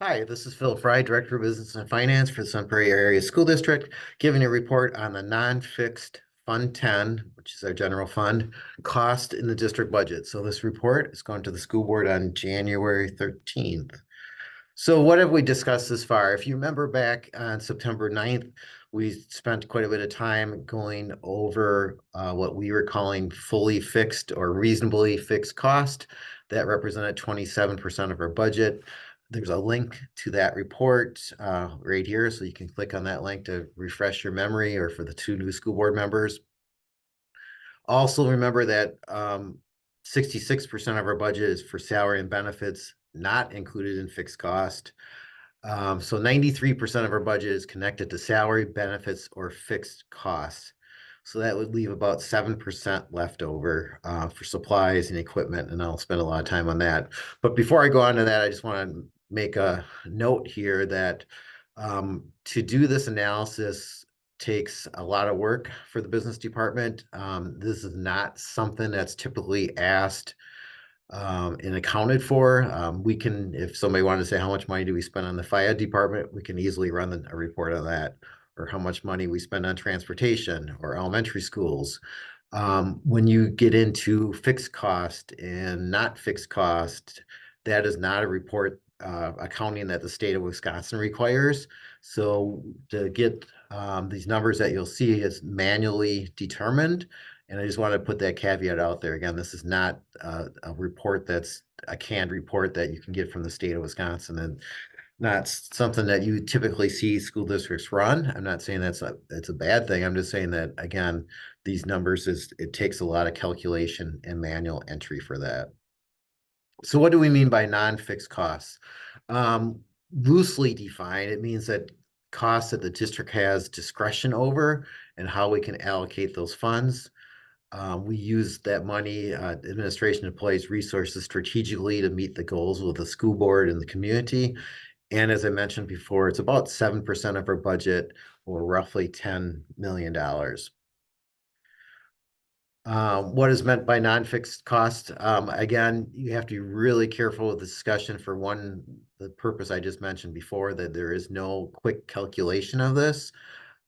Hi, this is Phil Frei, Director of Business and Finance for the Sun Prairie Area School District, giving a report on the non-fixed Fund 10, which is our general fund, cost in the district budget. So this report is going to the school board on January 13th. So what have we discussed this far? If you remember back on September 9th, we spent quite a bit of time going over what we were calling fully fixed or reasonably fixed cost. That represented 27% of our budget. There's a link to that report right here, so you can click on that link to refresh your memory or for the two new school board members. Also remember that 66% of our budget is for salary and benefits, not included in fixed cost. So 93% of our budget is connected to salary, benefits, or fixed costs. So that would leave about 7% left over for supplies and equipment, and I'll spend a lot of time on that. But before I go on to that, I just want to make a note here that to do this analysis takes a lot of work for the business department. This is not something that's typically asked and accounted for. We can, if somebody wanted to say how much money do we spend on the fire department, we can easily run a report on that, or how much money we spend on transportation or elementary schools. When you get into fixed cost and not fixed cost, that is not a report accounting that the state of Wisconsin requires. So to get these numbers that you'll see is manually determined. And I just want to put that caveat out there. Again, this is not a report that's a canned report that you can get from the state of Wisconsin, and not something that you typically see school districts run. I'm not saying it's a bad thing. I'm just saying that, again, these numbers it takes a lot of calculation and manual entry for that. So what do we mean by non-fixed costs? Loosely defined, it means that costs that the district has discretion over and how we can allocate those funds. We use that money, administration deploys resources strategically to meet the goals of the school board and the community. And as I mentioned before, it's about 7% of our budget, or roughly $10 million. What is meant by non-fixed cost? Again, you have to be really careful with the discussion for the purpose I just mentioned before, that there is no quick calculation of this.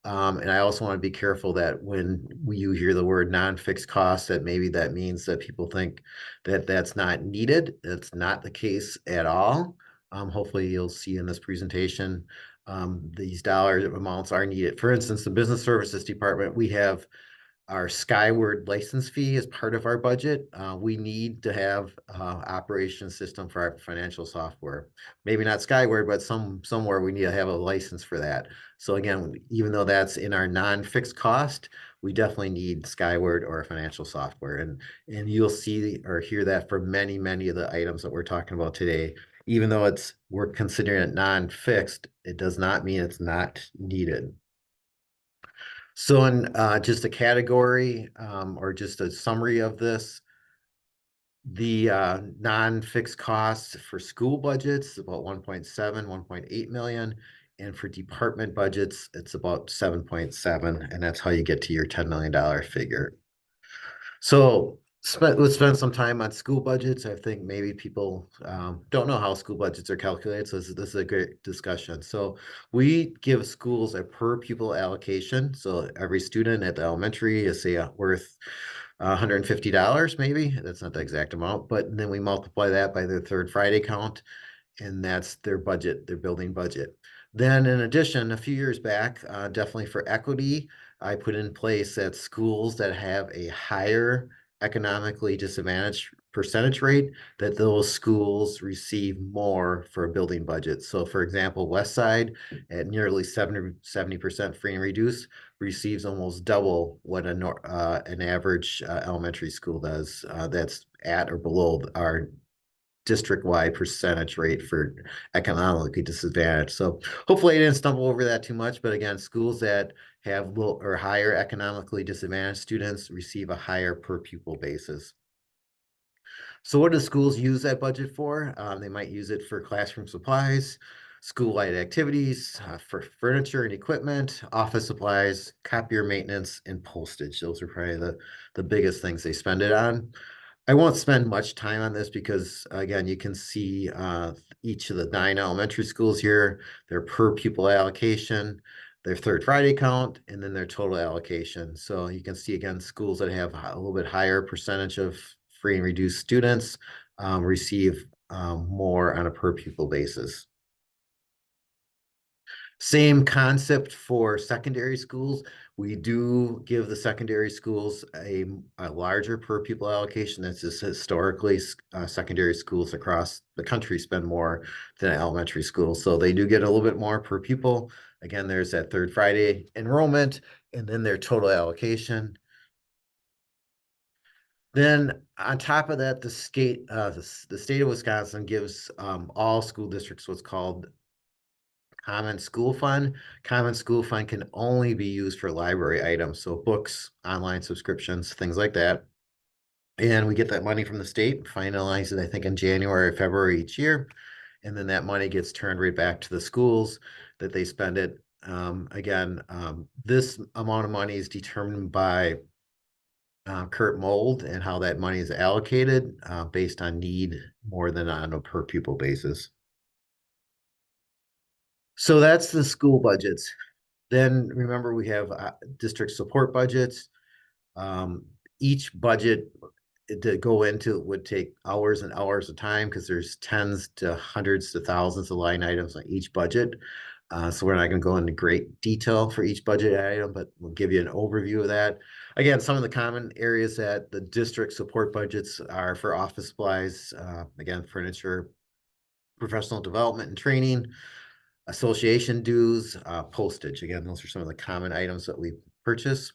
And I also want to be careful that when you hear the word non-fixed costs, that maybe that means that people think that that's not needed. That's not the case at all. Hopefully you'll see in this presentation, these dollar amounts are needed. For instance, the Business Services Department, we have our Skyward license fee is part of our budget. We need to have operation system for our financial software. Maybe not Skyward, but somewhere we need to have a license for that. So again, even though that's in our non-fixed cost, we definitely need Skyward or financial software. And you'll see or hear that for many of the items that we're talking about today. Even though we're considering it non-fixed, it does not mean it's not needed. So in just a category or just a summary of this, the non-fixed costs for school budgets, about 1.7, 1.8 million. And for department budgets, it's about 7.7. And that's how you get to your $10 million figure. So let's spend some time on school budgets. I think maybe people don't know how school budgets are calculated, so this is a great discussion. So we give schools a per pupil allocation. So every student at the elementary is say worth $150, maybe. That's not the exact amount, but then we multiply that by their third Friday count, and that's their budget, their building budget. Then in addition, a few years back, definitely for equity, I put in place that schools that have a higher economically disadvantaged percentage rate, that those schools receive more for a building budget. So for example, West Side at nearly 70% free and reduced receives almost double what an average elementary school does, that's at or below our district-wide percentage rate for economically disadvantaged. So hopefully I didn't stumble over that too much, but again, schools that have low or higher economically disadvantaged students receive a higher per pupil basis. So what do schools use that budget for? They might use it for classroom supplies, school-wide activities, for furniture and equipment, office supplies, copier maintenance, and postage. Those are probably the biggest things they spend it on. I won't spend much time on this because again, you can see each of the 9 elementary schools here, their per pupil allocation, their third Friday count, and then their total allocation. So you can see again, schools that have a little bit higher percentage of free and reduced students receive more on a per pupil basis. Same concept for secondary schools. We do give the secondary schools a larger per pupil allocation. That's just historically secondary schools across the country spend more than elementary schools. So they do get a little bit more per pupil. Again, there's that third Friday enrollment and then their total allocation. Then on top of that, the state of Wisconsin gives all school districts what's called Common School Fund. Common School Fund can only be used for library items, so books, online subscriptions, things like that. And we get that money from the state, finalize it, I think, in January or February each year. And then that money gets turned right back to the schools that they spend it. This amount of money is determined by Kurt Mold and how that money is allocated based on need more than on a per pupil basis. So that's the school budgets. Then remember we have district support budgets. Um, each budget to go into would take hours and hours of time because there's tens to hundreds to thousands of line items on each budget. So we're not going to go into great detail for each budget item, but we'll give you an overview of that. Again, some of the common areas that the district support budgets are for office supplies, again, furniture, professional development and training, association dues, postage. Again, those are some of the common items that we purchase.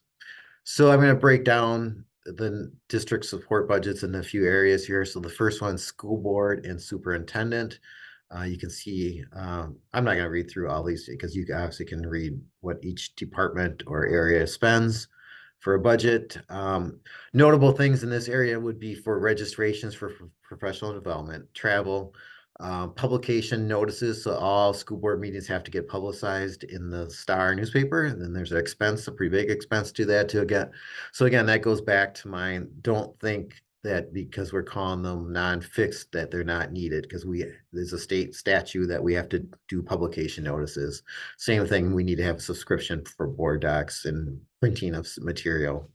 So I'm going to break down the district support budgets in a few areas here. So the first one, school board and superintendent. You can see, I'm not going to read through all these because you obviously can read what each department or area spends for a budget. Notable things in this area would be for registrations for professional development, travel, publication notices. So all school board meetings have to get publicized in the Star newspaper. And then there's an expense, a pretty big expense to that to get. So again, that goes back to mine. Don't think that because we're calling them non-fixed that they're not needed because there's a state statute that we have to do publication notices. Same thing, we need to have a subscription for board docs and printing of material.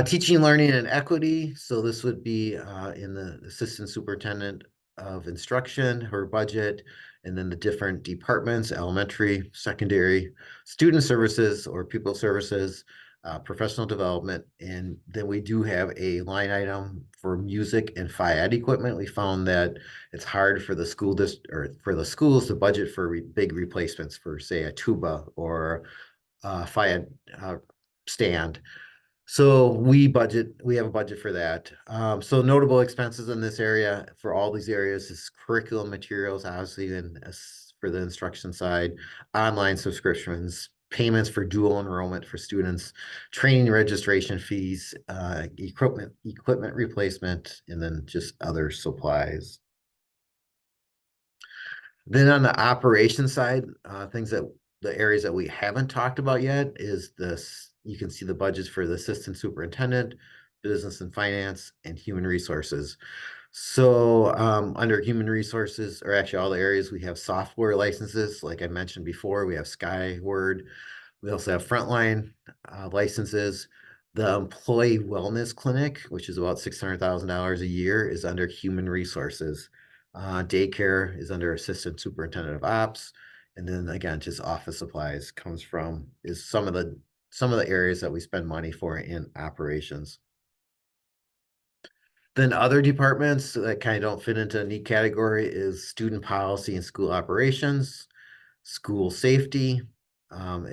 Teaching, learning, and equity. So this would be in the assistant superintendent of instruction, her budget, and then the different departments, elementary, secondary, student services or pupil services, professional development. And then we do have a line item for music and Phi-Ed equipment. We found that it's hard for the school district or for the schools to budget for big replacements for, say, a tuba or Phi-Ed stand. So we have a budget for that. So notable expenses in this area for all these areas is curriculum materials, obviously, and for the instruction side, online subscriptions, payments for dual enrollment for students, training registration fees, equipment replacement, and then just other supplies. Then on the operation side, the areas that we haven't talked about yet is this. You can see the budgets for the assistant superintendent, business and finance, and human resources. So under human resources, or actually all the areas, we have software licenses. Like I mentioned before, we have Skyward. We also have frontline licenses. The employee wellness clinic, which is about $600,000 a year, is under human resources. Daycare is under assistant superintendent of ops. And then again, just office supplies is some of the areas that we spend money for in operations. Then other departments that kind of don't fit into a neat category is student policy and school operations, school safety.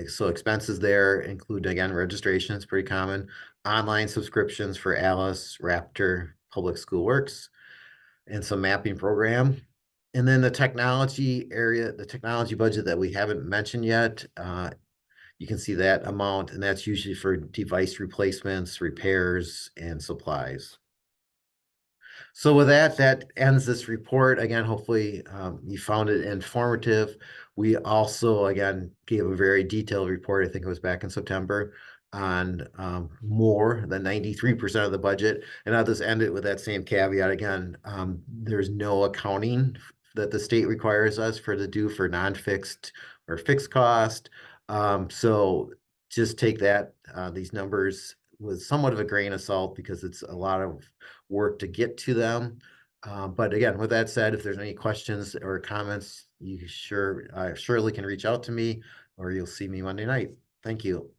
So expenses there include, again, registration is pretty common, online subscriptions for Alice, Raptor, Public School Works, and some mapping program. And then the technology area, the technology budget that we haven't mentioned yet, you can see that amount, and that's usually for device replacements, repairs, and supplies. So with that, that ends this report. Again, hopefully you found it informative. We also, again, gave a very detailed report. I think it was back in September on more than 93% of the budget. And I'll just end it with that same caveat again. There's no accounting that the state requires us to do for non-fixed or fixed cost. So just take these numbers with somewhat of a grain of salt because it's a lot of work to get to them. But again, with that said, if there's any questions or comments, you surely can reach out to me, or you'll see me Monday night. Thank you.